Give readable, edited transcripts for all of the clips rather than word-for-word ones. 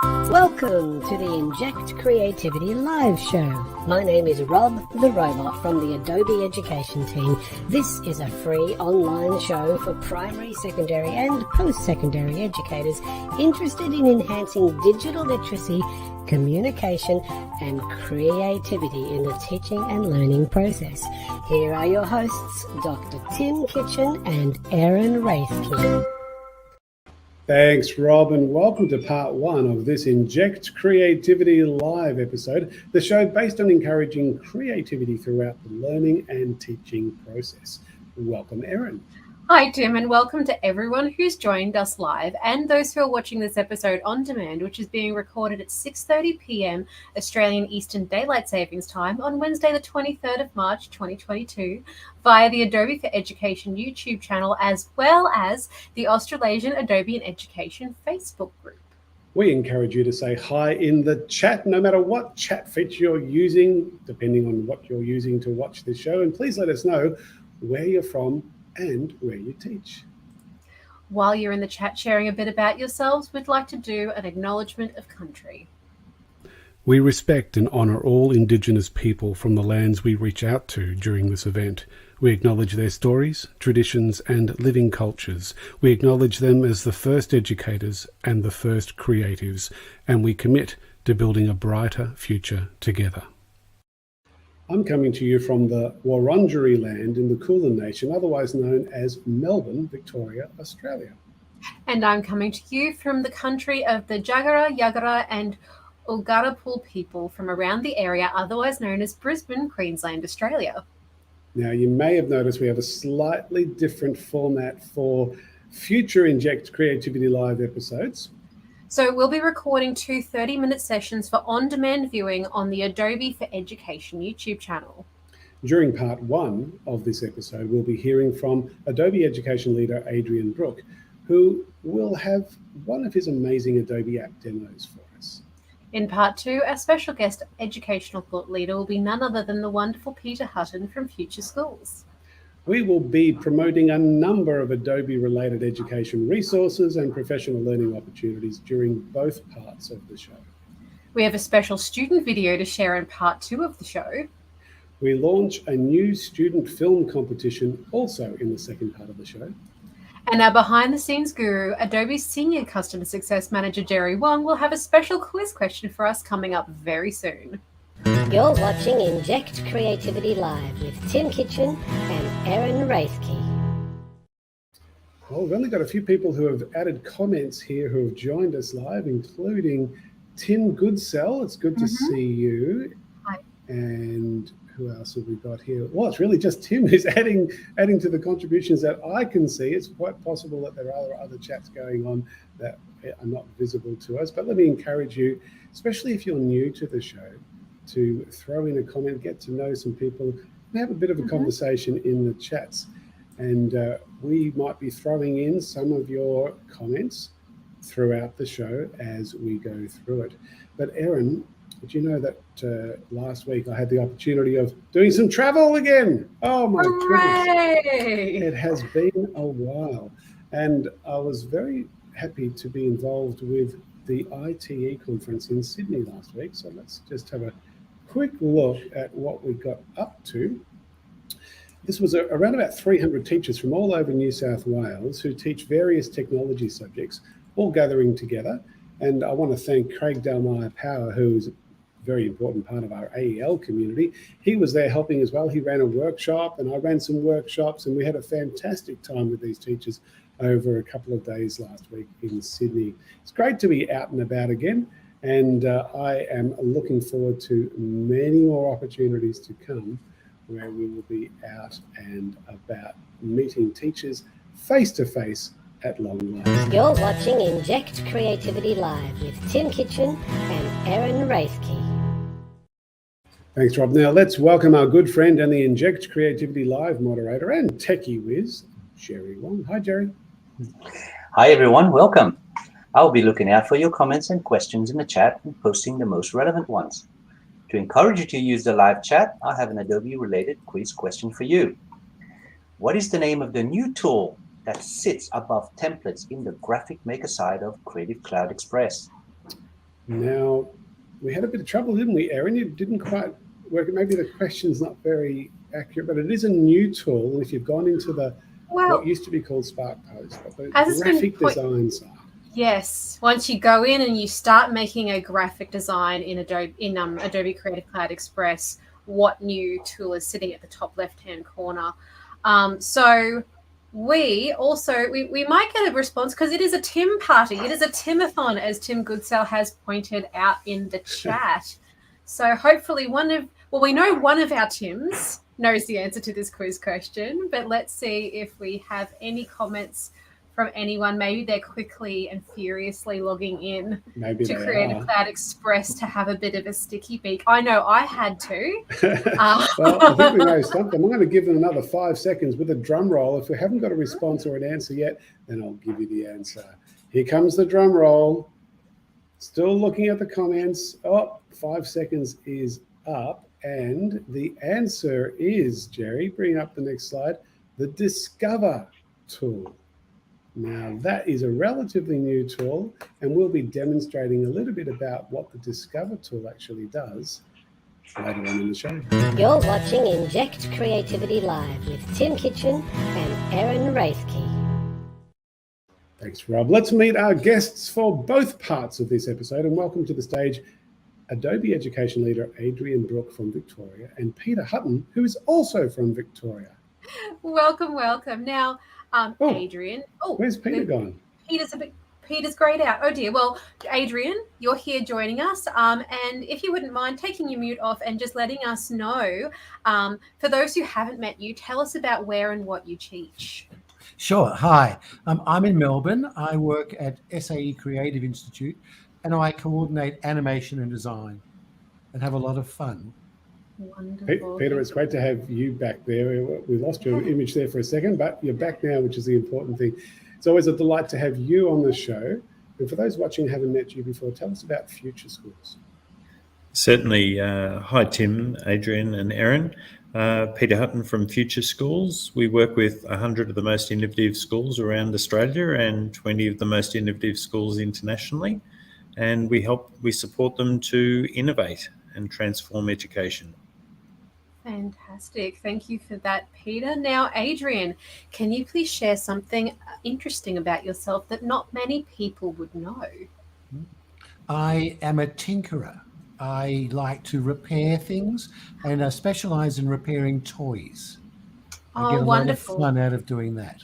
Welcome to the Inject Creativity Live Show. My name is Rob the Robot from the Adobe Education team. This is a free online show for primary, secondary and post-secondary educators interested in enhancing digital literacy, communication and creativity in the teaching and learning process. Here are your hosts, Dr. Tim Kitchen and Aaron Raithke. Thanks, Rob, and welcome to part one of this Inject Creativity Live episode, the show based on encouraging creativity throughout the learning and teaching process. Welcome, Erin. Hi, Tim, and welcome to everyone who's joined us live and those who are watching this episode on demand, which is being recorded at 6:30 p.m. Australian Eastern Daylight Savings Time on Wednesday, the 23rd of March, 2022, via the Adobe for Education YouTube channel, as well as the Australasian Adobe and Education Facebook group. We encourage you to say hi in the chat, no matter what chat feature you're using, depending on what you're using to watch this show, and please let us know where you're from and where you teach. While you're in the chat sharing a bit about yourselves, we'd like to do an acknowledgement of country. We respect and honour all Indigenous people from the lands we reach out to during this event. We acknowledge their stories, traditions and living cultures. We acknowledge them as the first educators and the first creatives, and we commit to building a brighter future together. I'm coming to you from the Wurundjeri land in the Kulin Nation, otherwise known as Melbourne, Victoria, Australia. And I'm coming to you from the country of the Jagera, Yagara and Ugarapul people from around the area, otherwise known as Brisbane, Queensland, Australia. Now, you may have noticed we have a slightly different format for future Inject Creativity Live episodes. So we'll be recording two 30-minute sessions for on-demand viewing on the Adobe for Education YouTube channel. During part one of this episode, we'll be hearing from Adobe Education leader Adrian Brook, who will have one of his amazing Adobe app demos for us. In part two, our special guest educational thought leader will be none other than the wonderful Peter Hutton from Future Schools. We will be promoting a number of Adobe-related education resources and professional learning opportunities during both parts of the show. We have a special student video to share in part two of the show. We launch a new student film competition also in the second part of the show. And our behind-the-scenes guru, Adobe's Senior Customer Success Manager, Jerry Wong, will have a special quiz question for us coming up very soon. You're watching Inject Creativity Live with Tim Kitchen and Aaron Raithke. Well, we've only got a few people who have added comments here who have joined us live, including Tim Goodsell. It's good to see you. Hi. And who else have we got here? Well, it's really just Tim who's adding to the contributions that I can see. It's quite possible that there are other chats going on that are not visible to us. But let me encourage you, especially if you're new to the show, to throw in a comment, get to know some people, and have a bit of a conversation in the chats. And we might be throwing in some of your comments throughout the show as we go through it. But Erin, did you know that last week I had the opportunity of doing some travel again? Oh my Hooray! goodness. It has been a while. And I was very happy to be involved with the ITE conference in Sydney last week. So let's just have a quick look at what we got up to. This was around about 300 teachers from all over New South Wales who teach various technology subjects, all gathering together. And I want to thank Craig Dalmeyer Power, who is a very important part of our AEL community. He was there helping as well. He ran a workshop and I ran some workshops, and we had a fantastic time with these teachers over a couple of days last week in Sydney. It's great to be out and about again. And I am looking forward to many more opportunities to come where we will be out and about meeting teachers face-to-face at long last. You're watching Inject Creativity Live with Tim Kitchen and Aaron Raithke. Thanks, Rob. Now let's welcome our good friend and the Inject Creativity Live moderator and techie whiz, Jerry Wong. Hi, Jerry. Hi, everyone. Welcome. I'll be looking out for your comments and questions in the chat and posting the most relevant ones. To encourage you to use the live chat, I have an Adobe-related quiz question for you. What is the name of the new tool that sits above templates in the graphic maker side of Creative Cloud Express? Now, we had a bit of trouble, didn't we, Erin? You didn't quite work. Maybe the question's not very accurate, but it is a new tool. If you've gone into what used to be called Spark Post, but the graphic design side. Yes, once you go in and you start making a graphic design in Adobe Creative Cloud Express, what new tool is sitting at the top left-hand corner? So we might get a response because it is a Tim party. It is a Timathon, as Tim Goodsell has pointed out in the chat. So hopefully we know one of our Tims knows the answer to this quiz question, but let's see if we have any comments from anyone. Maybe they're quickly and furiously logging in to Creative Cloud Express to have a bit of a sticky beak. I know I had to. Well, I think we know something. I'm going to give them another 5 seconds with a drum roll. If we haven't got a response or an answer yet, then I'll give you the answer. Here comes the drum roll. Still looking at the comments. 5 seconds is up. And the answer is, Jerry, bring up the next slide, the Discover tool. Now, that is a relatively new tool, and we'll be demonstrating a little bit about what the Discover tool actually does later on in the show. You're watching Inject Creativity Live with Tim Kitchen and Erin Raithke. Thanks, Rob. Let's meet our guests for both parts of this episode, and welcome to the stage Adobe Education Leader Adrian Brook from Victoria and Peter Hutton, who is also from Victoria. Welcome. Now, Adrian. Where's Peter gone? Peter's grayed out. Oh dear. Well, Adrian, you're here joining us. And if you wouldn't mind taking your mute off and just letting us know, for those who haven't met you, tell us about where and what you teach. Sure. Hi. I'm in Melbourne. I work at SAE Creative Institute, and I coordinate animation and design and have a lot of fun. Wonderful. Peter, it's great to have you back there. We lost your image there for a second, but you're back now, which is the important thing. It's always a delight to have you on the show. And for those watching who haven't met you before, tell us about Future Schools. Certainly. Hi, Tim, Adrian and Erin. Peter Hutton from Future Schools. We work with 100 of the most innovative schools around Australia and 20 of the most innovative schools internationally. And we support them to innovate and transform education. Fantastic. Thank you for that, Peter. Now, Adrian, can you please share something interesting about yourself that not many people would know? I am a tinkerer. I like to repair things, and I specialize in repairing toys. I get a lot of fun out of doing that.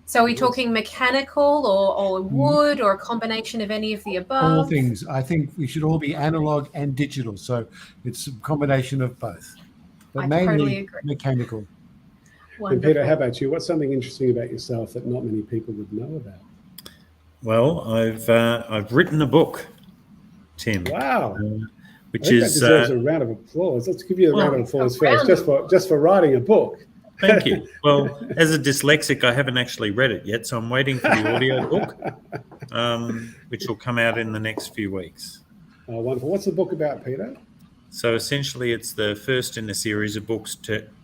So are we talking mechanical or wood or a combination of any of the above? All things. I think we should all be analog and digital. So it's a combination of both. But mainly totally agree. Mechanical. Wonderful. And Peter, how about you? What's something interesting about yourself that not many people would know about? Well, I've written a book, Tim. Wow. Which that deserves a round of applause. Let's give you a round of applause first, just for writing a book. Thank you. Well, as a dyslexic, I haven't actually read it yet, so I'm waiting for the audio book, which will come out in the next few weeks. Oh, wonderful. What's the book about, Peter? So essentially, it's the first in a series of books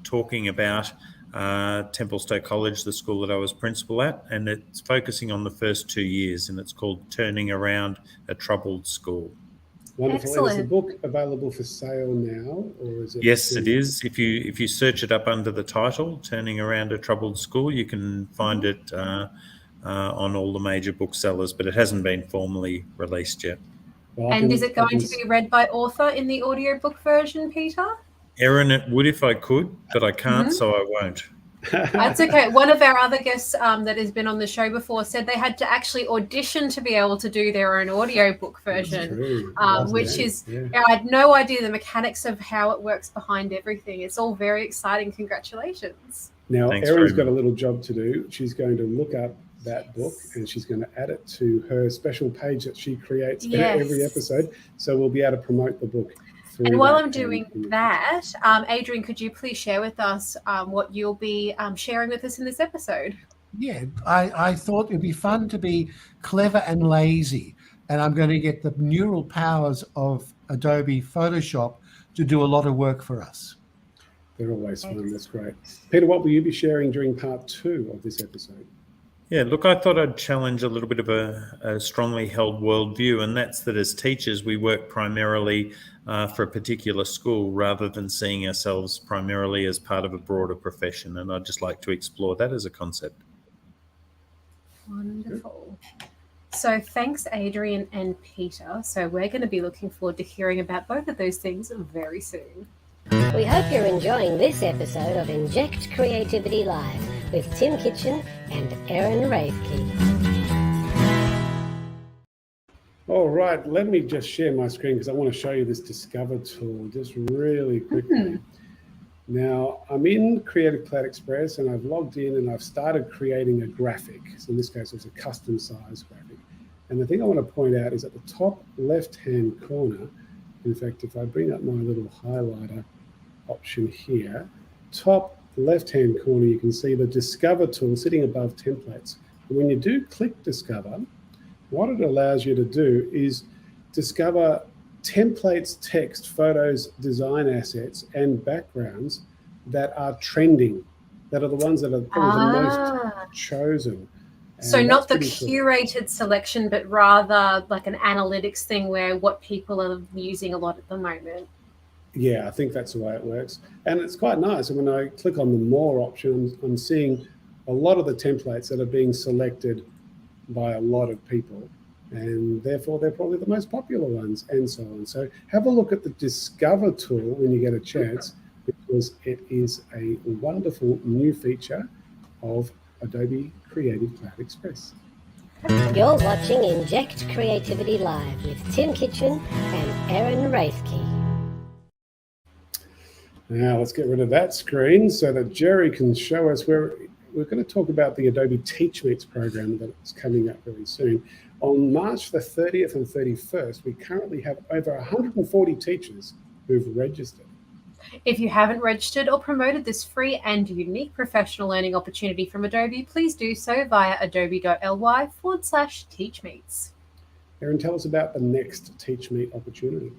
talking about Templestowe College, the school that I was principal at, and it's focusing on the first 2 years, and it's called Turning Around a Troubled School. Wonderful. Excellent. Is the book available for sale now, or is it? Yes, it is. If you search it up under the title, Turning Around a Troubled School, you can find it on all the major booksellers, but it hasn't been formally released yet. Well, and is it going to be read by author in the audiobook version, Peter? Erin, it would if I could, but I can't, so I won't. That's okay. One of our other guests that has been on the show before said they had to actually audition to be able to do their own audiobook version, which is, I had no idea the mechanics of how it works behind everything. It's all very exciting. Congratulations. Now, Erin's got a little job to do. She's going to look up that book and she's going to add it to her special page that she creates every episode. So we'll be able to promote the book. And while I'm doing that, Adrian, could you please share with us what you'll be sharing with us in this episode? Yeah, I thought it'd be fun to be clever and lazy. And I'm going to get the neural powers of Adobe Photoshop to do a lot of work for us. They're always fun. That's great. Peter, what will you be sharing during part 2 of this episode? Yeah, look, I thought I'd challenge a little bit of a strongly held worldview, and that's that as teachers, we work primarily for a particular school rather than seeing ourselves primarily as part of a broader profession. And I'd just like to explore that as a concept. Wonderful. So thanks, Adrian and Peter. So we're going to be looking forward to hearing about both of those things very soon. We hope you're enjoying this episode of Inject Creativity Live with Tim Kitchen and Erin Rathke. All right, let me just share my screen because I want to show you this Discover tool just really quickly. Now, I'm in Creative Cloud Express and I've logged in and I've started creating a graphic. So in this case, it's a custom size graphic. And the thing I want to point out is at the top left-hand corner, in fact, if I bring up my little highlighter option here, top left-hand corner, you can see the Discover tool sitting above templates. And when you do click Discover, what it allows you to do is discover templates, text, photos, design assets, and backgrounds that are trending, that are the ones that are probably the most chosen. And so not the cool. curated selection, but rather like an analytics thing where what people are using a lot at the moment. Yeah, I think that's the way it works. And it's quite nice. And when I click on the More option, I'm seeing a lot of the templates that are being selected by a lot of people. And therefore, they're probably the most popular ones, and so on. So have a look at the Discover tool when you get a chance, because it is a wonderful new feature of Adobe Creative Cloud Express. You're watching Inject Creativity Live with Tim Kitchen and Erin Rathke. Now let's get rid of that screen so that Jerry can show us where we're going to talk about the Adobe TeachMeets program that's coming up very soon. On March the 30th and 31st, we currently have over 140 teachers who've registered. If you haven't registered or promoted this free and unique professional learning opportunity from Adobe, please do so via adobe.ly/teachmeets. Erin, tell us about the next TeachMeet opportunity.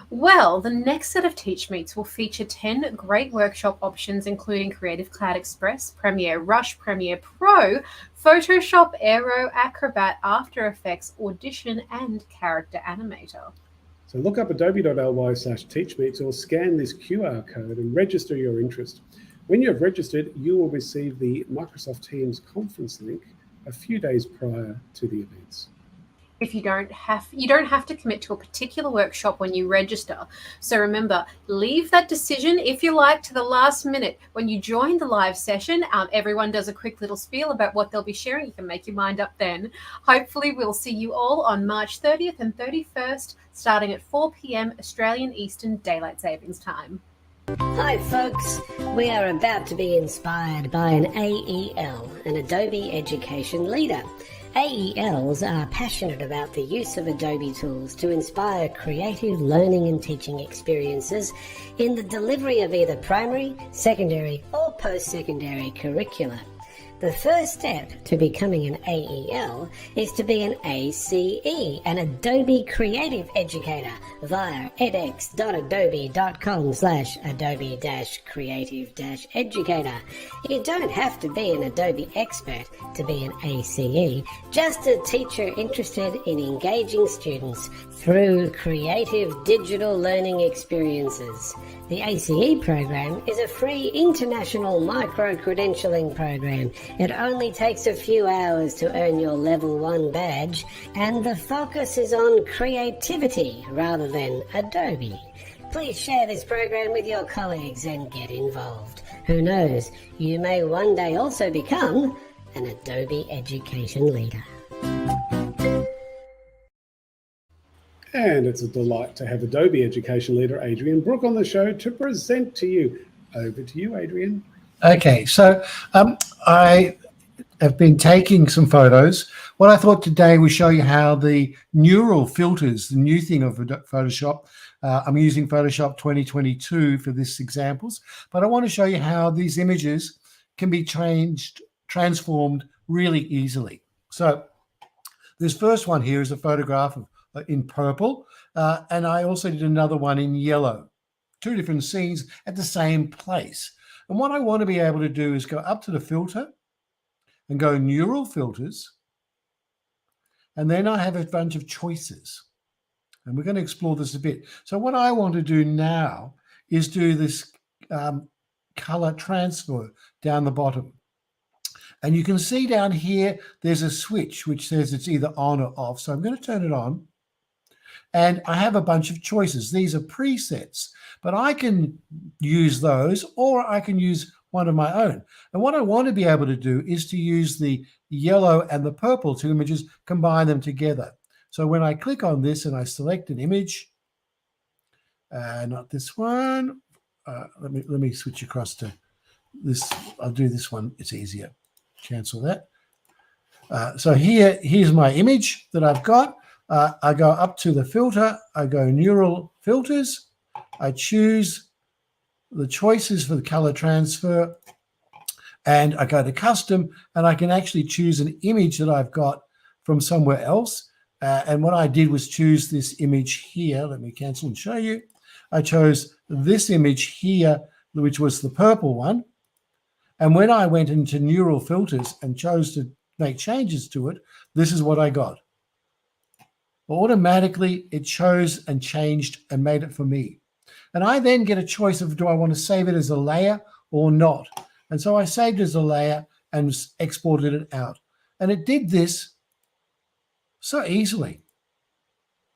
Well, the next set of TeachMeets will feature 10 great workshop options, including Creative Cloud Express, Premiere Rush, Premiere Pro, Photoshop, Aero, Acrobat, After Effects, Audition, and Character Animator. So look up adobe.ly/teachmeets or scan this QR code and register your interest. When you have registered, you will receive the Microsoft Teams conference link a few days prior to the events. If you don't have to commit to a particular workshop when you register. So remember, leave that decision, if you like, to the last minute. When you join the live session, everyone does a quick little spiel about what they'll be sharing. You can make your mind up then. Hopefully, we'll see you all on March 30th and 31st, starting at 4 p.m. Australian Eastern Daylight Savings Time. Hi folks, we are about to be inspired by an AEL, an Adobe Education Leader. AELs are passionate about the use of Adobe tools to inspire creative learning and teaching experiences in the delivery of either primary, secondary or post-secondary curricula. The first step to becoming an AEL is to be an ACE, an Adobe Creative Educator, via edx.adobe.com/adobe-creative-educator. You don't have to be an Adobe expert to be an ACE, just a teacher interested in engaging students through creative digital learning experiences. The ACE program is a free international micro-credentialing program. It only takes a few hours to earn your Level 1 badge, and the focus is on creativity rather than Adobe. Please share this program with your colleagues and get involved. Who knows, you may one day also become an Adobe Education Leader. And it's a delight to have Adobe Education Leader Adrian Brook on the show to present to you. Over to you, Adrian. Okay, so I have been taking some photos. What I thought today was show you how the neural filters, the new thing of Photoshop, I'm using Photoshop 2022 for this examples, but I want to show you how these images can be transformed really easily. So this first one here is a photograph of in purple, and I also did another one in yellow. Two different scenes at the same place. And what I want to be able to do is go up to the filter, and go neural filters. And then I have a bunch of choices. And we're going to explore this a bit. So what I want to do now is do this color transfer down the bottom. And you can see down here, there's a switch which says it's either on or off. So I'm going to turn it on. And I have a bunch of choices. These are presets, but I can use those or I can use one of my own. And what I want to be able to do is to use the yellow and the purple two images, combine them together. So when I click on this and I select an image, not this one, let me switch across to this. I'll do this one. It's easier. Cancel that. So here's my image that I've got. I go up to the filter. I go neural filters. I choose the choices for the color transfer, and I go to custom, and I can actually choose an image that I've got from somewhere else. And what I did was choose this image here. Let me cancel and show you. I chose this image here, which was the purple one. And when I went into neural filters and chose to make changes to it, this is what I got. Automatically, it chose and changed and made it for me. And I then get a choice of, do I want to save it as a layer or not? And so I saved it as a layer and exported it out. And it did this so easily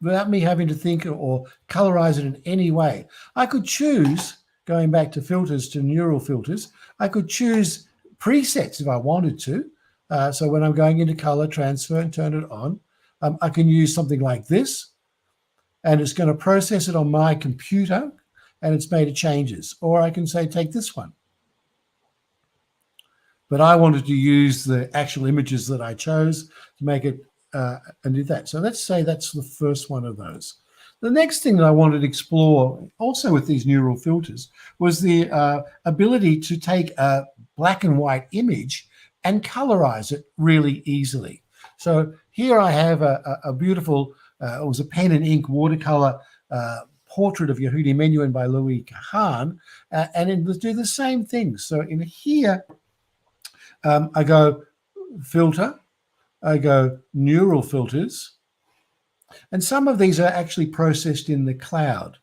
without me having to think or colorize it in any way. I could choose, going back to filters, to neural filters, I could choose presets if I wanted to. So when I'm going into color transfer and turn it on, I can use something like this, and it's going to process it on my computer, and it's made changes. Or I can say, take this one. But I wanted to use the actual images that I chose to make it and do that. So let's say that's the first one of those. The next thing that I wanted to explore also with these neural filters was the ability to take a black and white image and colorize it really easily. So here I have a beautiful, it was a pen and ink watercolor portrait of Yehudi Menuhin by Louis Kahan, and it will do the same thing. So in here, I go filter, I go neural filters, and some of these are actually processed in the cloud.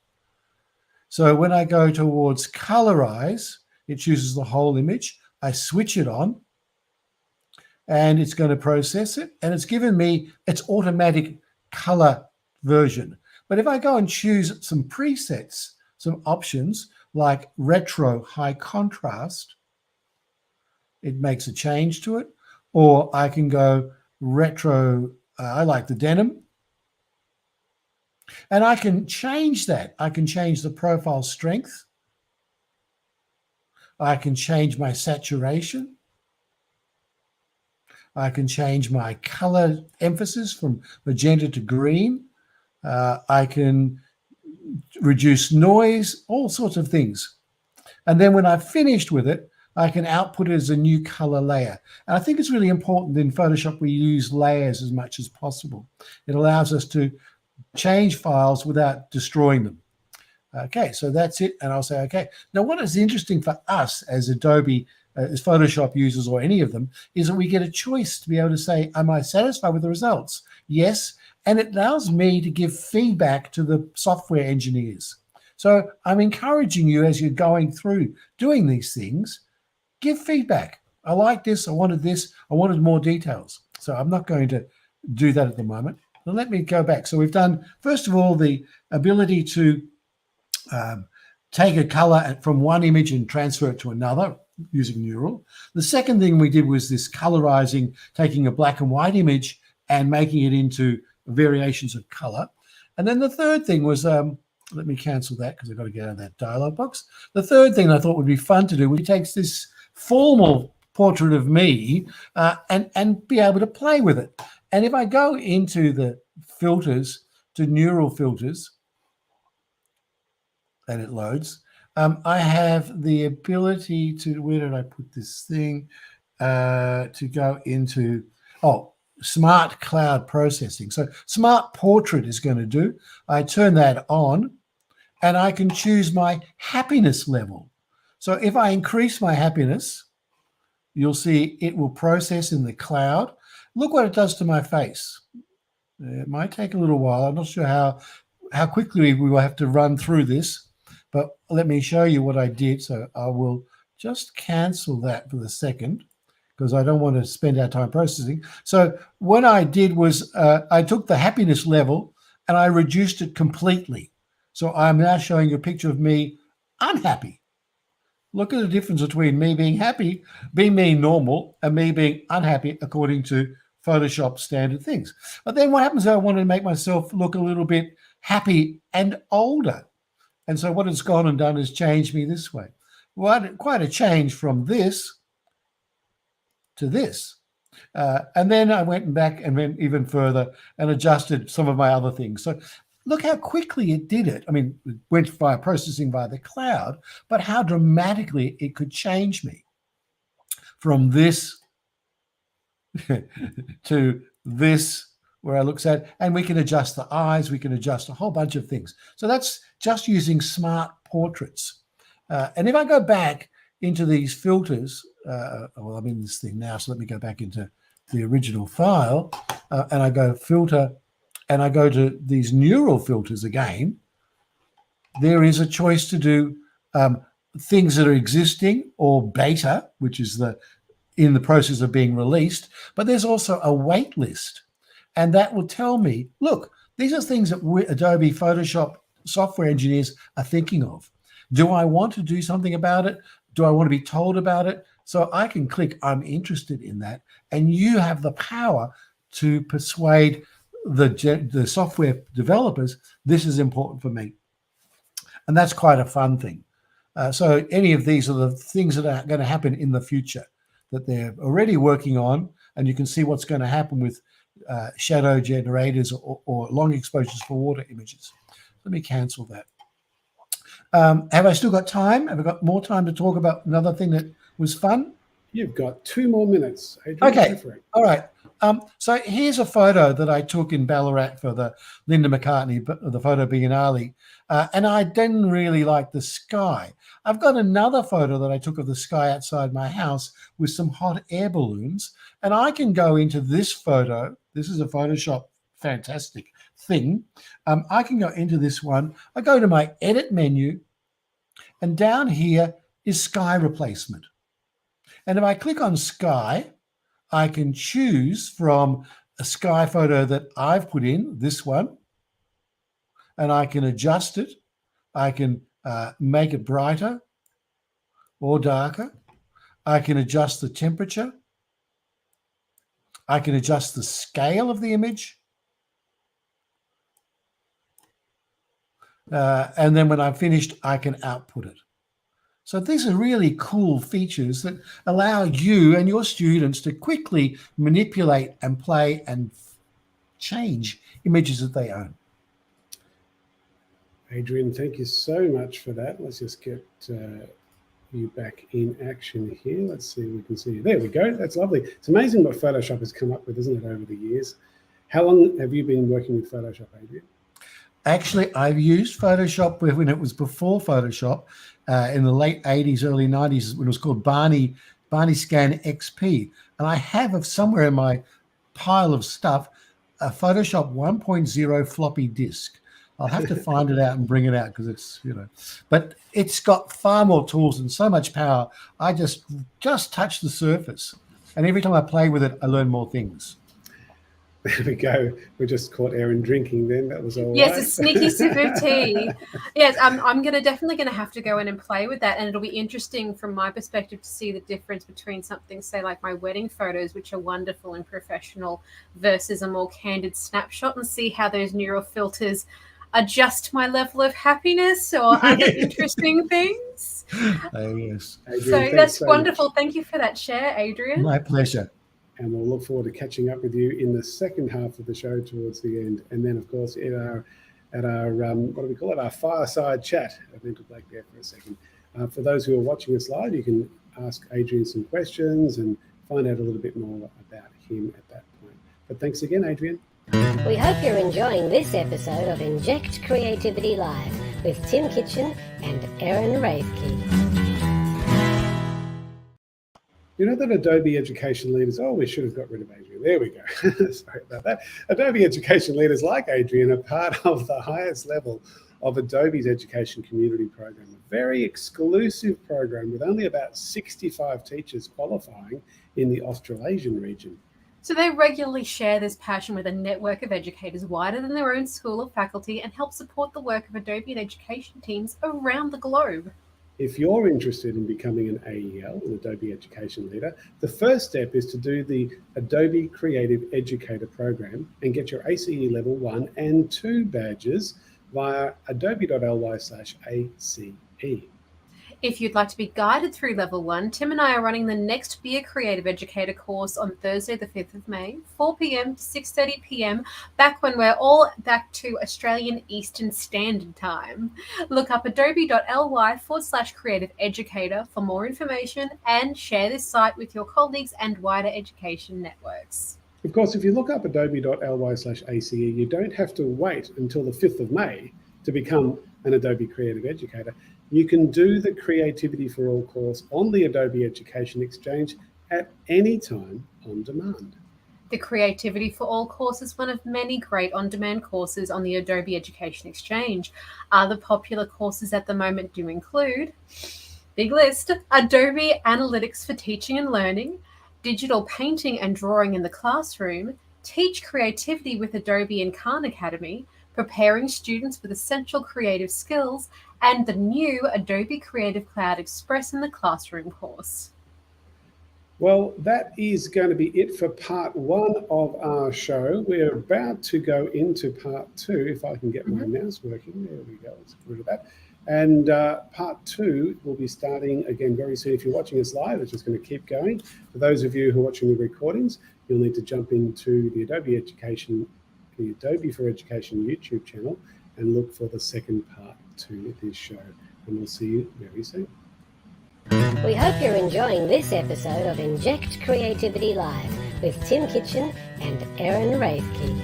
So when I go towards colorize, it chooses the whole image. I switch it on, and it's going to process it, and it's given me its automatic color version. But if I go and choose some presets, some options like retro high contrast, it makes a change to it. Or I can go retro, I like the denim, and I can change that. I can change the profile strength. I can change my saturation. I can change my color emphasis from magenta to green. I can reduce noise, all sorts of things. And then when I've finished with it, I can output it as a new color layer. And I think it's really important in Photoshop we use layers as much as possible. It allows us to change files without destroying them. Okay, so that's it. And I'll say, okay. Now, what is interesting for us as Adobe, as Photoshop users or any of them, is that we get a choice to be able to say, am I satisfied with the results? Yes. And it allows me to give feedback to the software engineers. So I'm encouraging you as you're going through doing these things, give feedback. I like this. I wanted more details. So I'm not going to do that at the moment. But let me go back. So we've done, first of all, the ability to take a color from one image and transfer it to another using neural. The second thing we did was this colorizing, taking a black and white image and making it into variations of color. And then the third thing was, let me cancel that because I've got to get out of that dialog box. The third thing I thought would be fun to do, we takes this formal portrait of me and be able to play with it. And if I go into the filters, to neural filters, and it loads, I have the ability to, where did I put this thing, to go into, smart cloud processing. So smart portrait is going to do. I turn that on and I can choose my happiness level. So if I increase my happiness, you'll see it will process in the cloud. Look what it does to my face. It might take a little while. I'm not sure how quickly we will have to run through this, but let me show you what I did. So I will just cancel that for the second because I don't want to spend our time processing. So what I did was I took the happiness level and I reduced it completely. So I'm now showing you a picture of me unhappy. Look at the difference between me being happy, being me normal, and me being unhappy according to Photoshop standard things. But then what happens is I want to make myself look a little bit happy and older. And so what it's gone and done is changed me this way. Quite a change from this to this. And then I went back and went even further and adjusted some of my other things. So look how quickly it did it. I mean, it went via processing via the cloud, but how dramatically it could change me from this to this, where I look at, and we can adjust the eyes, we can adjust a whole bunch of things. So that's just using smart portraits. And if I go back into these filters, well, I'm in this thing now, so let me go back into the original file, and I go filter, and I go to these neural filters again. There is a choice to do things that are existing or beta, which is in the process of being released, but there's also a wait list. And that will tell me, look, these are things that Adobe Photoshop software engineers are thinking of. Do I want to do something about it? Do I want to be told about it? So I can click, I'm interested in that. And you have the power to persuade the software developers, this is important for me. And that's quite a fun thing. So any of these are the things that are going to happen in the future that they're already working on. And you can see what's going to happen with shadow generators or long exposures for water images. Let me cancel that. Have I still got time? Have I got more time to talk about another thing that was fun? You've got 2 more minutes, Adrian. Okay, all right. So here's a photo that I took in Ballarat for the Linda McCartney, the Photo Biennale, and I didn't really like the sky. I've got another photo that I took of the sky outside my house with some hot air balloons, and I can go into this photo. This is a Photoshop fantastic thing. I can go into this one. I go to my edit menu, and down here is sky replacement. And if I click on sky, I can choose from a sky photo that I've put in, this one, and I can adjust it. I can make it brighter or darker. I can adjust the temperature. I can adjust the scale of the image. And then when I'm finished, I can output it. So these are really cool features that allow you and your students to quickly manipulate and play and change images that they own. Adrian, thank you so much for that. Let's just get you back in action here. Let's see if we can see you. There we go. That's lovely. It's amazing what Photoshop has come up with, isn't it, over the years? How long have you been working with Photoshop, Adrian? Actually, I've used Photoshop when it was before Photoshop in the late 80s, early 90s, when it was called Barney Scan XP. And I have somewhere in my pile of stuff a Photoshop 1.0 floppy disk. I'll have to find it out and bring it out because it's, but it's got far more tools and so much power. I just touch the surface. And every time I play with it, I learn more things. There we go. We just caught Erin drinking then. That was all yes, right. A sneaky sip of tea. Yes, I'm definitely going to have to go in and play with that. And it'll be interesting from my perspective to see the difference between something, say, like my wedding photos, which are wonderful and professional, versus a more candid snapshot, and see how those neural filters adjust my level of happiness or other interesting things. Oh, yes. Adrian, So that's wonderful. much. Thank you for that share, Adrian. My pleasure. And we'll look forward to catching up with you in the second half of the show towards the end. And then, of course, at our what do we call it? Our fireside chat. I think we'll back there for a second. For those who are watching us live, you can ask Adrian some questions and find out a little bit more about him at that point. But thanks again, Adrian. We hope you're enjoying this episode of Inject Creativity Live with Tim Kitchen and Erin Ravke. You know that Adobe education leaders, we should have got rid of Adrian. There we go. Sorry about that. Adobe education leaders like Adrian are part of the highest level of Adobe's education community program, a very exclusive program with only about 65 teachers qualifying in the Australasian region. So they regularly share this passion with a network of educators wider than their own school or faculty and help support the work of Adobe and education teams around the globe. If you're interested in becoming an AEL, an Adobe Education Leader, the first step is to do the Adobe Creative Educator Program and get your ACE Level 1 and 2 badges via adobe.ly/ACE. If you'd like to be guided through Level 1, Tim and I are running the next Be a Creative Educator course on Thursday the 5th of May, 4 p.m. to 6:30 p.m, back when we're all back to Australian Eastern Standard Time. Look up adobe.ly/creative educator for more information and share this site with your colleagues and wider education networks. Of course, if you look up adobe.ly/ACE, you don't have to wait until the 5th of May to become an Adobe Creative Educator. You can do the Creativity for All course on the Adobe Education Exchange at any time on demand. The Creativity for All course is one of many great on-demand courses on the Adobe Education Exchange. Other popular courses at the moment do include, big list, Adobe Analytics for Teaching and Learning, Digital Painting and Drawing in the Classroom, Teach Creativity with Adobe and Khan Academy, Preparing Students with Essential Creative Skills, and the new Adobe Creative Cloud Express in the Classroom course. Well, that is going to be it for part 1 of our show. We're about to go into part 2, if I can get my mouse working. There we go, let's get rid of that. And part 2 will be starting again very soon. If you're watching us live, it's just going to keep going. For those of you who are watching the recordings, you'll need to jump into the Adobe for Education YouTube channel and look for the second part to this show. And we'll see you very soon. We hope you're enjoying this episode of Inject Creativity Live with Tim Kitchen and Erin Raithke.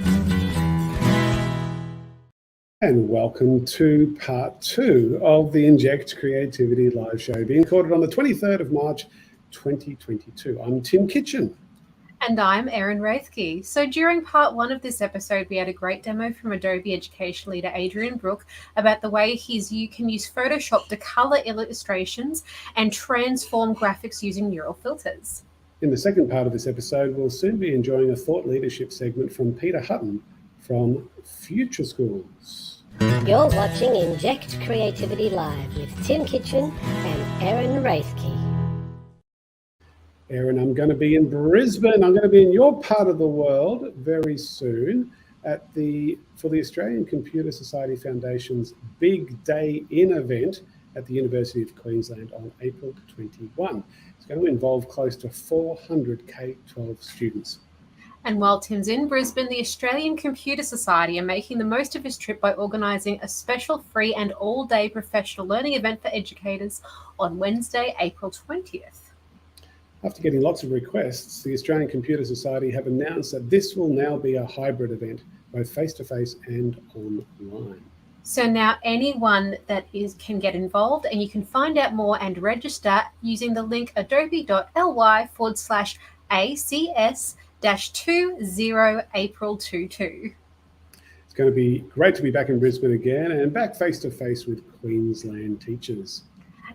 And welcome to part 2 of the Inject Creativity Live show, being recorded on the 23rd of March, 2022. I'm Tim Kitchen. And I'm Erin Raithke. So during part 1 of this episode, we had a great demo from Adobe Education Leader Adrian Brook about the way you can use Photoshop to color illustrations and transform graphics using neural filters. In the second part of this episode, we'll soon be enjoying a thought leadership segment from Peter Hutton from Future Schools. You're watching Inject Creativity Live with Tim Kitchen and Erin Raithke. Erin, I'm going to be in Brisbane. I'm going to be in your part of the world very soon for the Australian Computer Society Foundation's Big Day In event at the University of Queensland on April 21. It's going to involve close to 400 K-12 students. And while Tim's in Brisbane, the Australian Computer Society are making the most of his trip by organising a special free and all-day professional learning event for educators on Wednesday, April 20th. After getting lots of requests, the Australian Computer Society have announced that this will now be a hybrid event, both face-to-face and online. So now anyone that can get involved, and you can find out more and register using the link adobe.ly/ACS-20April22. It's going to be great to be back in Brisbane again and back face-to-face with Queensland teachers.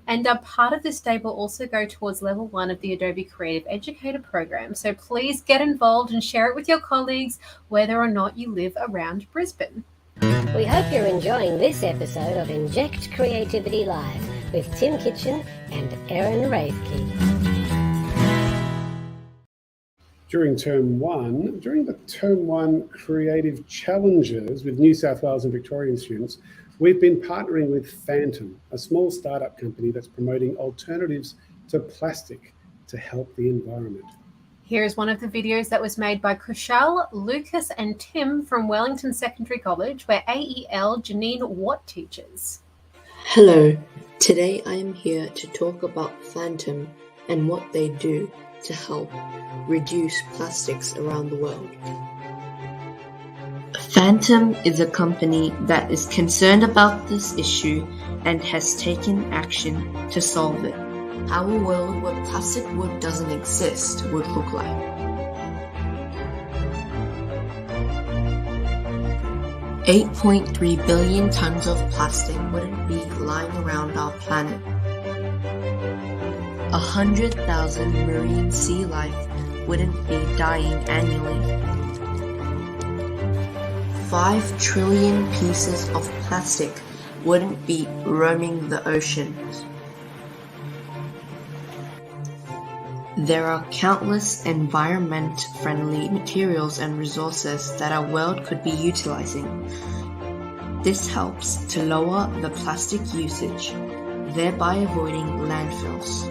And a part of this day will also go towards level 1 of the Adobe Creative Educator program. So please get involved and share it with your colleagues, whether or not you live around Brisbane. We hope you're enjoying this episode of Inject Creativity Live with Tim Kitchen and Erin Raithke. During the Term 1 Creative Challenges with New South Wales and Victorian students, we've been partnering with Phantom, a small startup company that's promoting alternatives to plastic to help the environment. Here's one of the videos that was made by Kushal, Lucas and Tim from Wellington Secondary College, where AEL Janine Watt teaches. Hello, today I am here to talk about Phantom and what they do to help reduce plastics around the world. Phantom is a company that is concerned about this issue and has taken action to solve it. how a world where plastic wood doesn't exist would look like. $8.3 billion tons of plastic wouldn't be lying around our planet. 100,000 marine sea life wouldn't be dying annually. 5 trillion pieces of plastic wouldn't be roaming the oceans. There are countless environment-friendly materials and resources that our world could be utilizing. This helps to lower the plastic usage, thereby avoiding landfills.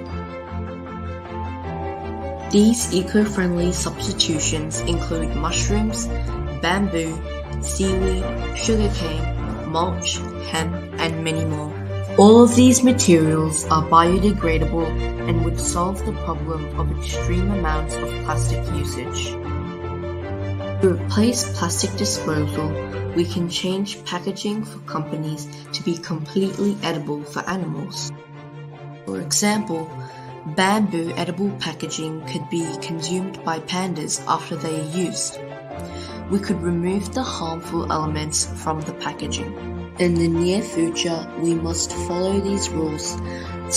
These eco-friendly substitutions include mushrooms, bamboo, seaweed, sugarcane, mulch, hemp, and many more. All of these materials are biodegradable and would solve the problem of extreme amounts of plastic usage. To replace plastic disposal, we can change packaging for companies to be completely edible for animals. For example, bamboo edible packaging could be consumed by pandas after they are used. We could remove the harmful elements from the packaging. In the near future, we must follow these rules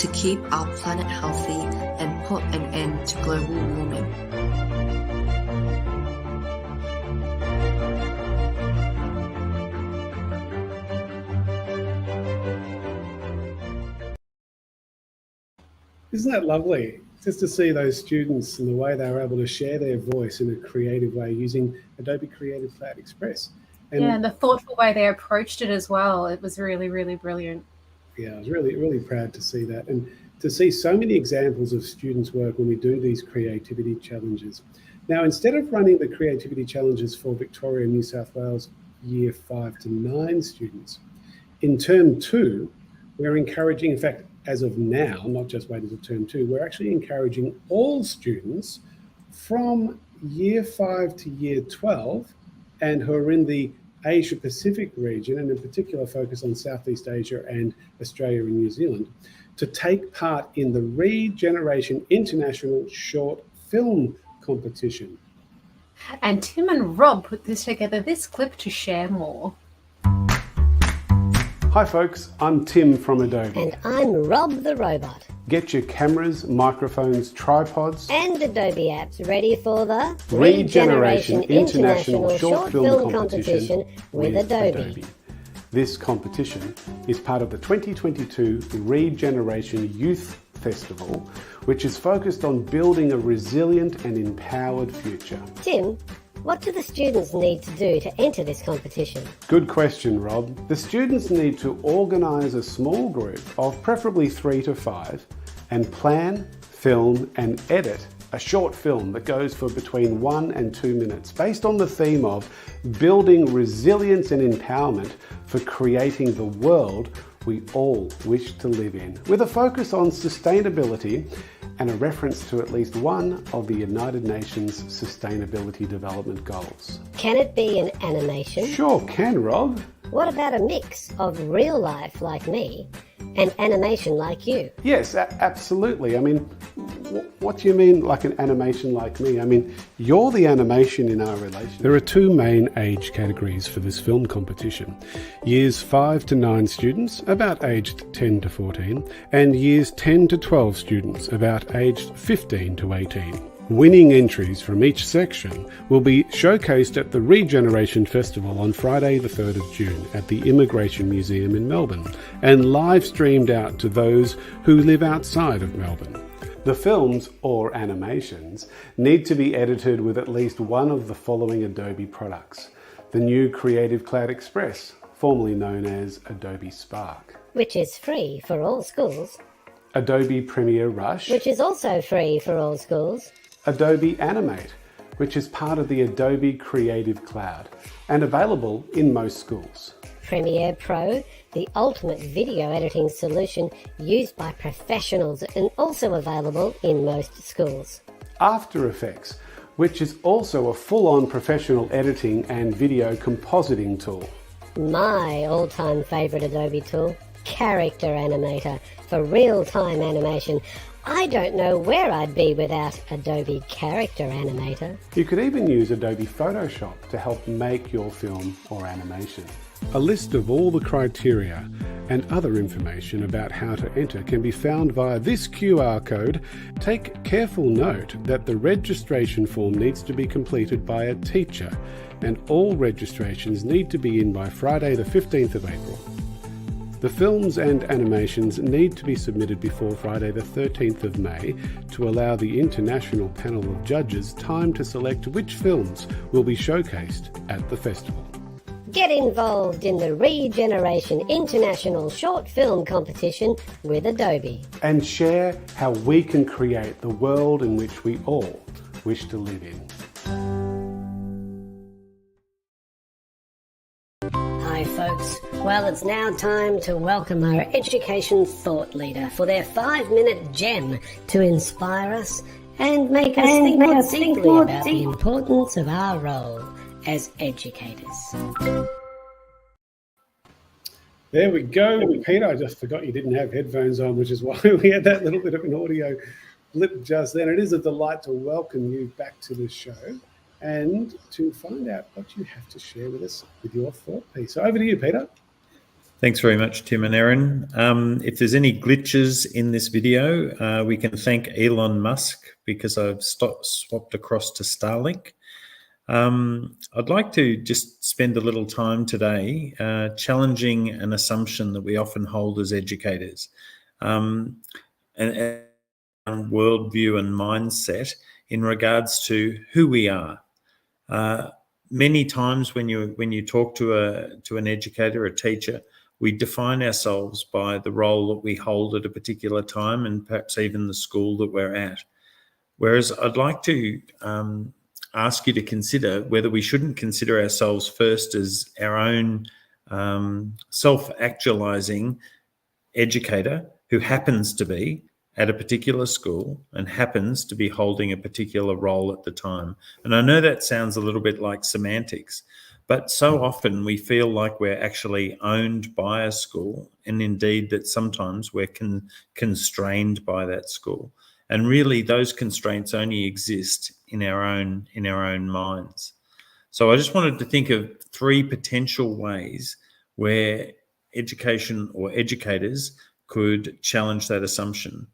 to keep our planet healthy and put an end to global warming. Isn't that lovely? Just to see those students and the way they were able to share their voice in a creative way using Adobe Creative Cloud Express. And the thoughtful way they approached it as well. It was really, really brilliant. Yeah, I was really, really proud to see that. And to see so many examples of students' work when we do these creativity challenges. Now, instead of running the creativity challenges for Victoria and New South Wales Year 5 to 9 students, in Term 2, we're encouraging, in fact, as of now, not just waiting until Term 2, we're actually encouraging all students from Year 5 to Year 12 and who are in the Asia Pacific region, and in particular focus on Southeast Asia and Australia and New Zealand, to take part in the Regeneration International Short Film Competition. And Tim and Rob put together this clip to share more. Hi folks, I'm Tim from Adobe. And I'm Rob the Robot. Get your cameras, microphones, tripods and Adobe apps ready for the Regeneration International Short Film Competition with Adobe. This competition is part of the 2022 Regeneration Youth Festival, which is focused on building a resilient and empowered future. Tim, what do the students need to do to enter this competition? Good question, Rob. The students need to organise a small group of preferably 3 to 5 and plan, film and edit a short film that goes for between 1 and 2 minutes based on the theme of building resilience and empowerment for creating the world we all wish to live in, with a focus on sustainability and a reference to at least one of the United Nations Sustainability Development Goals. Can it be an animation? Sure can, Rob. What about a mix of real life like me and animation like you? Yes, absolutely. I mean, what do you mean like an animation like me? I mean, you're the animation in our relationship. There are 2 main age categories for this film competition. Years 5 to 9 students, about aged 10 to 14, and years 10 to 12 students, about aged 15 to 18. Winning entries from each section will be showcased at the Regeneration Festival on Friday the 3rd of June at the Immigration Museum in Melbourne and live streamed out to those who live outside of Melbourne. The films, or animations, need to be edited with at least one of the following Adobe products. The new Creative Cloud Express, formerly known as Adobe Spark. Which is free for all schools. Adobe Premiere Rush. Which is also free for all schools. Adobe Animate, which is part of the Adobe Creative Cloud and available in most schools. Premiere Pro, the ultimate video editing solution used by professionals and also available in most schools. After Effects, which is also a full-on professional editing and video compositing tool. My all-time favourite Adobe tool, Character Animator, for real-time animation. I don't know where I'd be without Adobe Character Animator. You could even use Adobe Photoshop to help make your film or animation. A list of all the criteria and other information about how to enter can be found via this QR code. Take careful note that the registration form needs to be completed by a teacher, and all registrations need to be in by Friday the 15th of April. The films and animations need to be submitted before Friday the 13th of May to allow the international panel of judges time to select which films will be showcased at the festival. Get involved in the Regeneration International Short Film Competition with Adobe. And share how we can create the world in which we all wish to live in. Hi folks, well it's now time to welcome our education thought leader for their 5-minute gem to inspire us and make us think more deeply about the importance of our role as educators. There we go. Peter, I just forgot you didn't have headphones on, which is why we had that little bit of an audio blip just then. It is a delight to welcome you back to the show and to find out what you have to share with us with your thought piece. So over to you, Peter. Thanks very much, Tim and Erin. If there's any glitches in this video, we can thank Elon Musk because I've swapped across to Starlink. I'd like to just spend a little time today challenging an assumption that we often hold as educators, and worldview and mindset in regards to who we are. Many times when you talk to an educator, a teacher, we define ourselves by the role that we hold at a particular time and perhaps even the school that we're at. Whereas I'd like to ask you to consider whether we shouldn't consider ourselves first as our own self-actualizing educator who happens to be at a particular school and happens to be holding a particular role at the time. And I know that sounds a little bit like semantics, but so often we feel like we're actually owned by a school, and indeed that sometimes we're constrained by that school. And really those constraints only exist in our own minds. So I just wanted to think of 3 potential ways where education or educators could challenge that assumption.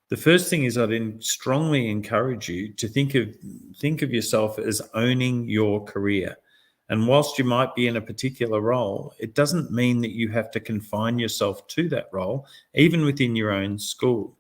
The first thing is I'd strongly encourage you to think of yourself as owning your career. And whilst you might be in a particular role, it doesn't mean that you have to confine yourself to that role, even within your own school.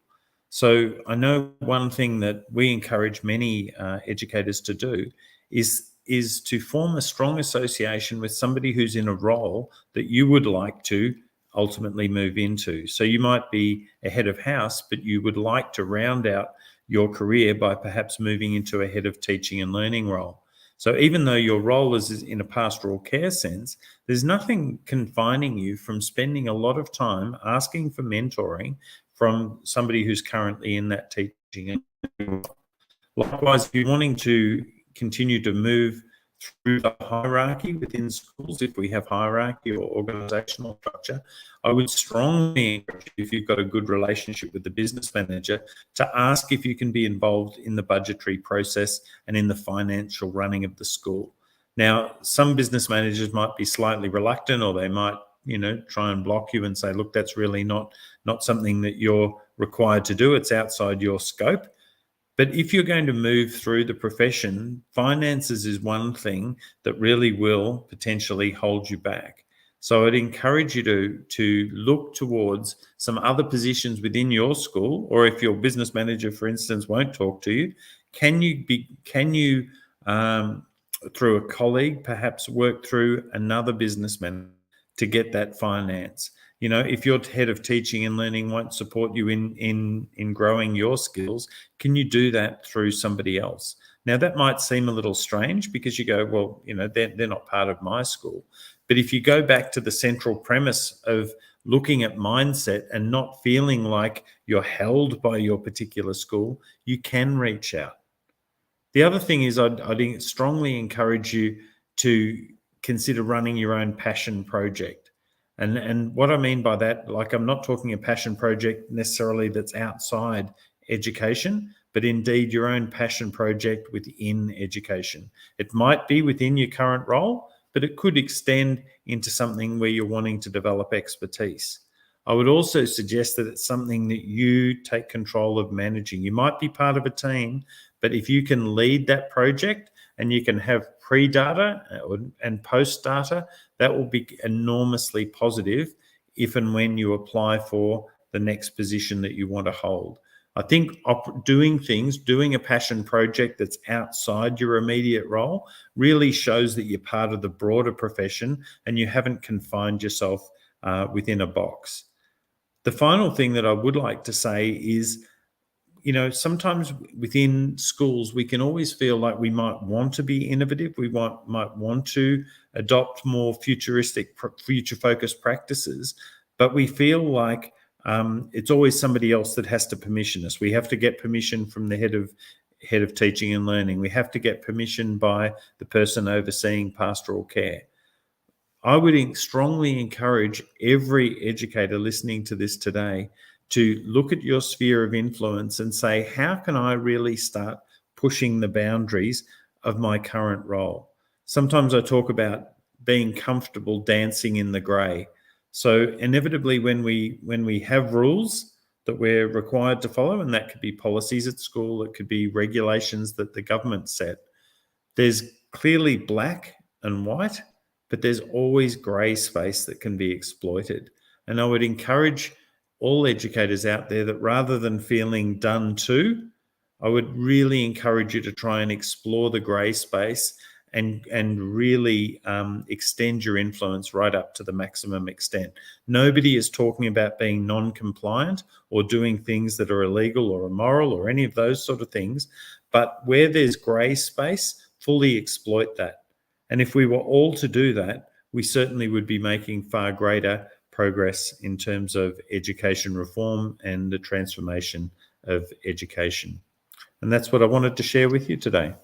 So I know one thing that we encourage many educators to do is to form a strong association with somebody who's in a role that you would like to ultimately move into. So you might be a head of house, but you would like to round out your career by perhaps moving into a head of teaching and learning role. So even though your role is in a pastoral care sense, there's nothing confining you from spending a lot of time asking for mentoring from somebody who's currently in that teaching. Likewise, if you're wanting to continue to move through the hierarchy within schools, if we have hierarchy or organizational structure, I would strongly encourage you, if you've got a good relationship with the business manager, to ask if you can be involved in the budgetary process and in the financial running of the school. Now, some business managers might be slightly reluctant, or they might try and block you and say, look, that's really not something that you're required to do. It's outside your scope. But if you're going to move through the profession, finances is one thing that really will potentially hold you back. So I'd encourage you to look towards some other positions within your school, or if your business manager, for instance, won't talk to you, can you through a colleague perhaps work through another businessman to get that finance? If your head of teaching and learning won't support you in growing your skills, can you do that through somebody else? Now, that might seem a little strange because you go, well, they're not part of my school. But if you go back to the central premise of looking at mindset and not feeling like you're held by your particular school, you can reach out. The other thing is I'd strongly encourage you to consider running your own passion project. And what I mean by that, like, I'm not talking a passion project necessarily that's outside education, but indeed your own passion project within education. It might be within your current role, but it could extend into something where you're wanting to develop expertise. I would also suggest that it's something that you take control of managing. You might be part of a team, but if you can lead that project and you can have pre-data and post-data, that will be enormously positive if and when you apply for the next position that you want to hold. I think doing a passion project that's outside your immediate role really shows that you're part of the broader profession and you haven't confined yourself within a box. The final thing that I would like to say is, sometimes within schools, we can always feel like we might want to be innovative. We might want to adopt more future-focused practices, but we feel like it's always somebody else that has to permission us. We have to get permission from the head of teaching and learning. We have to get permission by the person overseeing pastoral care. I would strongly encourage every educator listening to this today to look at your sphere of influence and say, how can I really start pushing the boundaries of my current role? Sometimes I talk about being comfortable dancing in the grey. So inevitably, when we have rules that we're required to follow, and that could be policies at school, it could be regulations that the government set, there's clearly black and white, but there's always grey space that can be exploited. And I would encourage all educators out there that rather than feeling done to, I would really encourage you to try and explore the grey space and really extend your influence right up to the maximum extent. Nobody is talking about being non-compliant or doing things that are illegal or immoral or any of those sort of things, but where there's grey space, fully exploit that. And if we were all to do that, we certainly would be making far greater progress in terms of education reform and the transformation of education. And that's what I wanted to share with you today.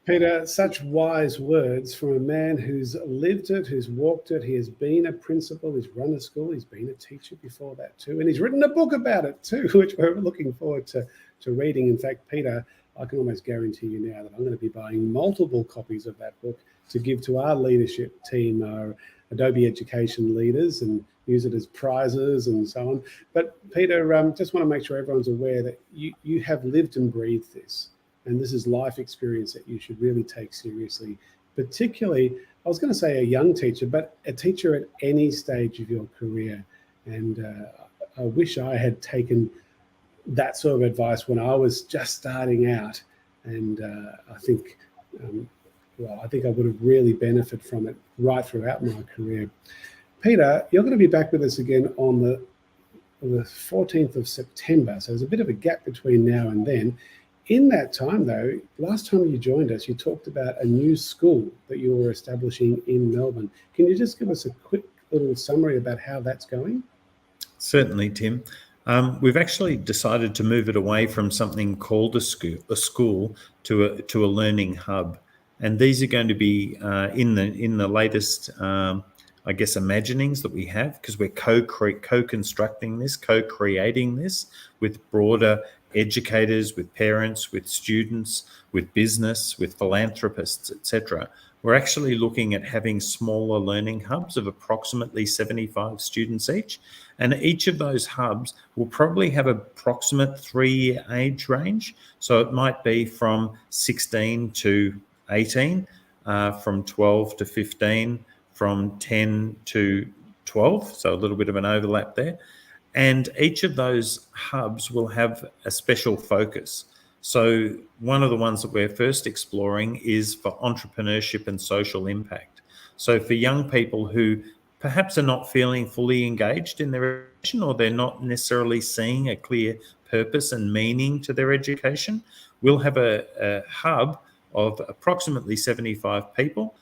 Peter, such wise words from a man who's lived it, who's walked it. He has been a principal, he's run a school, he's been a teacher before that too, and he's written a book about it too, which we're looking forward to reading. In fact, Peter, I can almost guarantee you now that I'm going to be buying multiple copies of that book to give to our leadership team, our Adobe education leaders, and use it as prizes and so on. But Peter, just want to make sure everyone's aware that you have lived and breathed this. And this is life experience that you should really take seriously, particularly, I was going to say a young teacher, but a teacher at any stage of your career. And I wish I had taken that sort of advice when I was just starting out. And I think I would have really benefited from it right throughout my career. Peter, you're going to be back with us again on the 14th of September. So there's a bit of a gap between now and then. In that time, though, last time you joined us, you talked about a new school that you were establishing in Melbourne. Can you just give us a quick little summary about how that's going? Certainly, Tim. We've actually decided to move it away from something called a school to a learning hub, and these are going to be in the latest, imaginings that we have, because we're co-constructing this, co-creating this with broader educators, with parents, with students, with business, with philanthropists, etc. We're actually looking at having smaller learning hubs of approximately 75 students each. And each of those hubs will probably have approximate 3-year age range. So it might be from 16 to 18, from 12 to 15, from 10 to 12. So a little bit of an overlap there. And each of those hubs will have a special focus. So one of the ones that we're first exploring is for entrepreneurship and social impact. So for young people who perhaps are not feeling fully engaged in their education, or they're not necessarily seeing a clear purpose and meaning to their education, we'll have a hub of approximately 75 people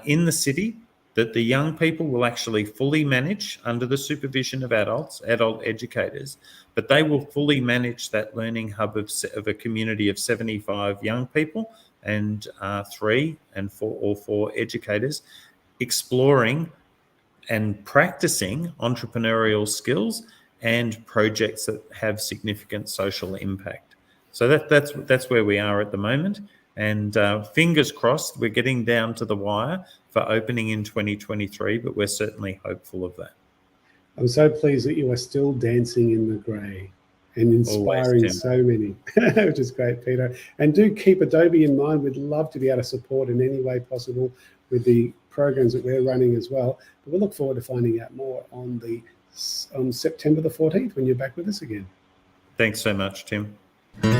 in the city that the young people will actually fully manage under the supervision of adult educators, but they will fully manage that learning hub of a community of 75 young people and 3 and 4 or 4 educators, exploring and practicing entrepreneurial skills and projects that have significant social impact. So that's where we are at the moment. And fingers crossed, we're getting down to the wire for opening in 2023, but we're certainly hopeful of that. I'm so pleased that you are still dancing in the grey and inspiring Always, so many, which is great, Peter. And do keep Adobe in mind. We'd love to be able to support in any way possible with the programs that we're running as well. But we'll look forward to finding out more on September the 14th when you're back with us again. Thanks so much, Tim.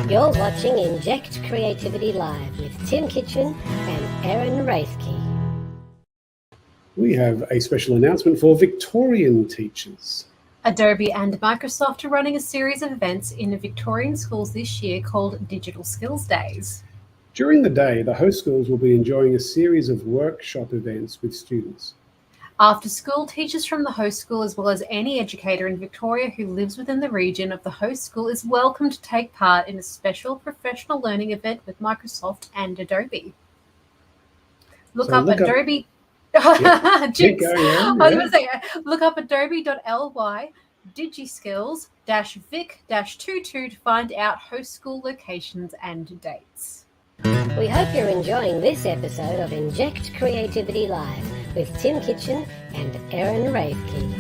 You're watching Inject Creativity Live with Tim Kitchen and Erin Raithke. We have a special announcement for Victorian teachers. Adobe and Microsoft are running a series of events in Victorian schools this year called Digital Skills Days. During the day, the host schools will be enjoying a series of workshop events with students. After school, teachers from the host school, as well as any educator in Victoria who lives within the region of the host school, is welcome to take part in a special professional learning event with Microsoft and Adobe. Look up Adobe. Keep going, Erin, I was going to say, look up adobe.ly digiskills-vic-22 to find out host school locations and dates. We hope you're enjoying this episode of Inject Creativity Live with Tim Kitchen and Erin Raithke.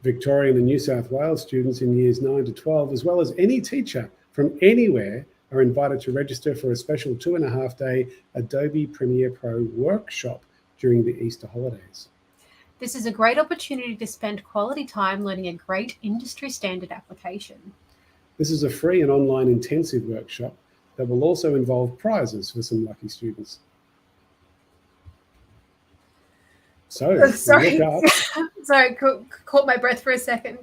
Victorian and New South Wales students in years 9 to 12, as well as any teacher from anywhere, are invited to register for a special 2.5-day Adobe Premiere Pro workshop during the Easter holidays. This is a great opportunity to spend quality time learning a great industry standard application. This is a free and online intensive workshop that will also involve prizes for some lucky students. So, sorry, look up. sorry, caught my breath for a second.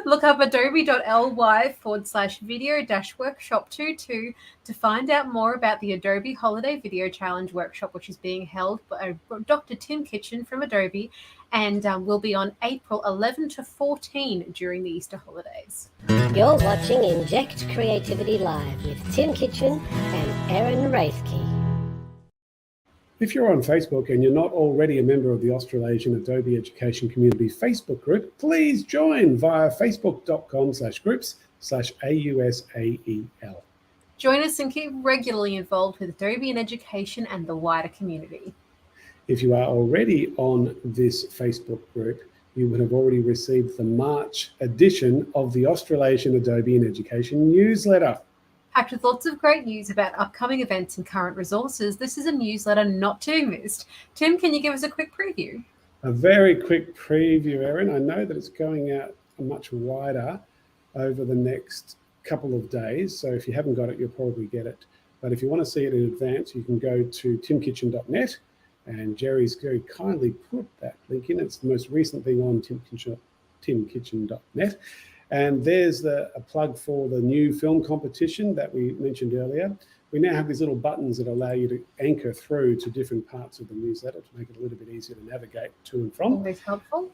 Look up adobe.ly/video-workshop22 to find out more about the Adobe Holiday Video Challenge workshop, which is being held by Dr. Tim Kitchen from Adobe and will be on April 11 to 14 during the Easter holidays. You're watching Inject Creativity Live with Tim Kitchen and Erin Raithke. If you're on Facebook and you're not already a member of the Australasian Adobe Education Community Facebook group, please join via facebook.com/groups/AUSAEL. Join us and keep regularly involved with Adobe in education and the wider community. If you are already on this Facebook group, you would have already received the March edition of the Australasian Adobe in Education newsletter. Packed with lots of great news about upcoming events and current resources, this is a newsletter not to be missed. Tim, can you give us a quick preview? A very quick preview, Erin. I know that it's going out much wider over the next couple of days, so if you haven't got it, you'll probably get it. But if you want to see it in advance, you can go to timkitchen.net, and Jerry's very kindly put that link in. It's the most recent thing on timkitchen.net. And there's a plug for the new film competition that we mentioned earlier. We now have these little buttons that allow you to anchor through to different parts of the newsletter to make it a little bit easier to navigate to and from. Always helpful.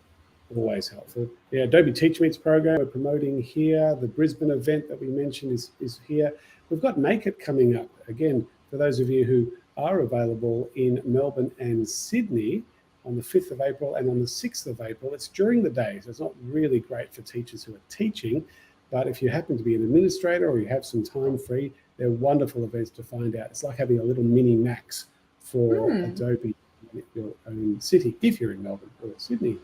Always helpful. Yeah, Adobe Teach Meets program we're promoting here. The Brisbane event that we mentioned is here. We've got Make It coming up. Again, for those of you who are available in Melbourne and Sydney, on the 5th of April and on the 6th of April. It's during the day, so it's not really great for teachers who are teaching, but if you happen to be an administrator or you have some time free, they're wonderful events to find out. It's like having a little mini Max for Adobe in your own city, if you're in Melbourne or Sydney.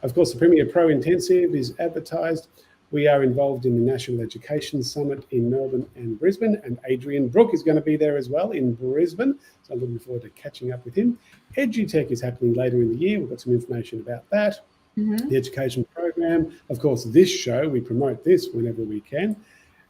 Of course, the Premiere Pro Intensive is advertised. We are involved in the National Education Summit in Melbourne and Brisbane, and Adrian Brook is going to be there as well in Brisbane, so I'm looking forward to catching up with him. EduTech is happening later in the year. We've got some information about that. The education program. Of course, this show, we promote this whenever we can,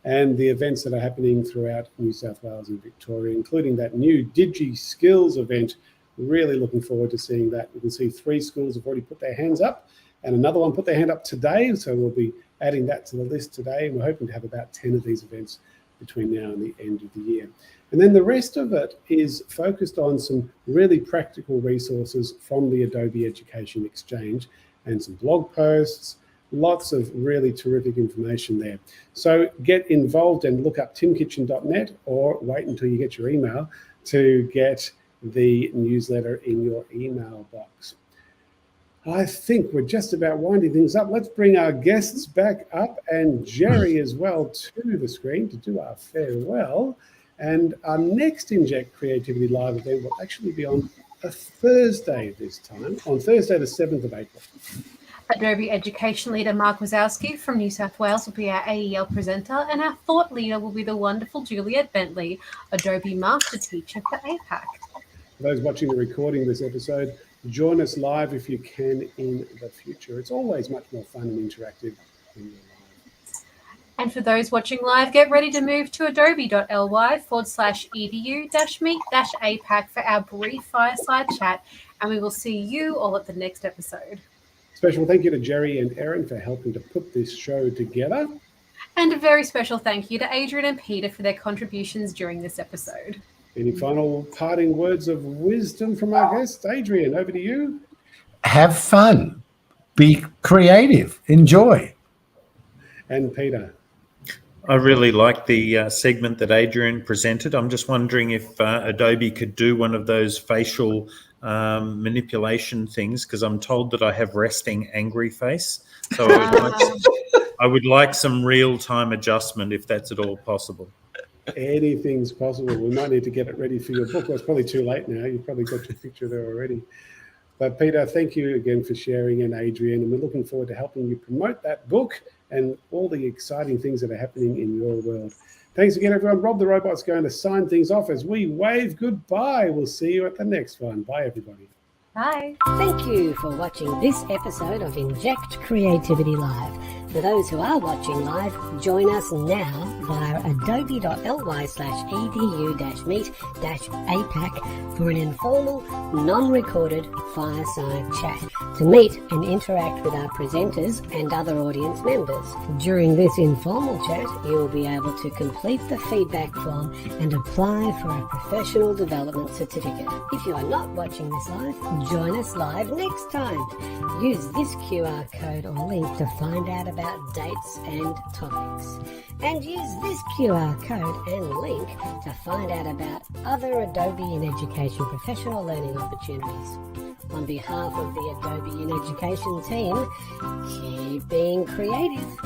and the events that are happening throughout New South Wales and Victoria, including that new Digi Skills event. Really looking forward to seeing that. You can see 3 schools have already put their hands up, and another one put their hand up today, so we'll be adding that to the list today, and we're hoping to have about 10 of these events between now and the end of the year. And then the rest of it is focused on some really practical resources from the Adobe Education Exchange and some blog posts, lots of really terrific information there. So get involved and look up timkitchen.net or wait until you get your email to get the newsletter in your email box. I think we're just about winding things up. Let's bring our guests back up and Jerry as well to the screen to do our farewell. And our next Inject Creativity Live event will actually be on a Thursday this time, on Thursday the 7th of April. Adobe Education Leader Mark Wazowski from New South Wales will be our AEL presenter, and our thought leader will be the wonderful Juliet Bentley, Adobe Master Teacher for APAC. For those watching the recording of this episode, join us live if you can in the future. It's always much more fun and interactive when you're live. And for those watching live, get ready to move to adobe.ly/edu-meet-APAC for our brief fireside chat, and we will see you all at the next episode. Special thank you to Jerry and Erin for helping to put this show together. And a very special thank you to Adrian and Peter for their contributions during this episode. Any final parting words of wisdom from our guests? Adrian, over to you. Have fun. Be creative. Enjoy. And Peter. I really like the segment that Adrian presented. I'm just wondering if Adobe could do one of those facial manipulation things, because I'm told that I have resting angry face. So I would like some real-time adjustment if that's at all possible. Anything's possible. We might need to get it ready for your book. Well, it's probably too late now. You've probably got your picture there already. But Peter, thank you again for sharing, and Adrian, and we're looking forward to helping you promote that book and all the exciting things that are happening in your world. Thanks again, everyone. Rob the Robot's going to sign things off as we wave goodbye. We'll see you at the next one. Bye, everybody. Bye. Thank you for watching this episode of Inject Creativity Live. For those who are watching live, join us now via adobe.ly/edu-meet-APAC for an informal, non-recorded fireside chat to meet and interact with our presenters and other audience members. During this informal chat, you will be able to complete the feedback form and apply for a professional development certificate. If you are not watching this live, join us live next time. Use this QR code or link to find out about dates and topics. And use this QR code and link to find out about other Adobe in Education professional learning opportunities. On behalf of the Adobe in Education team, keep being creative.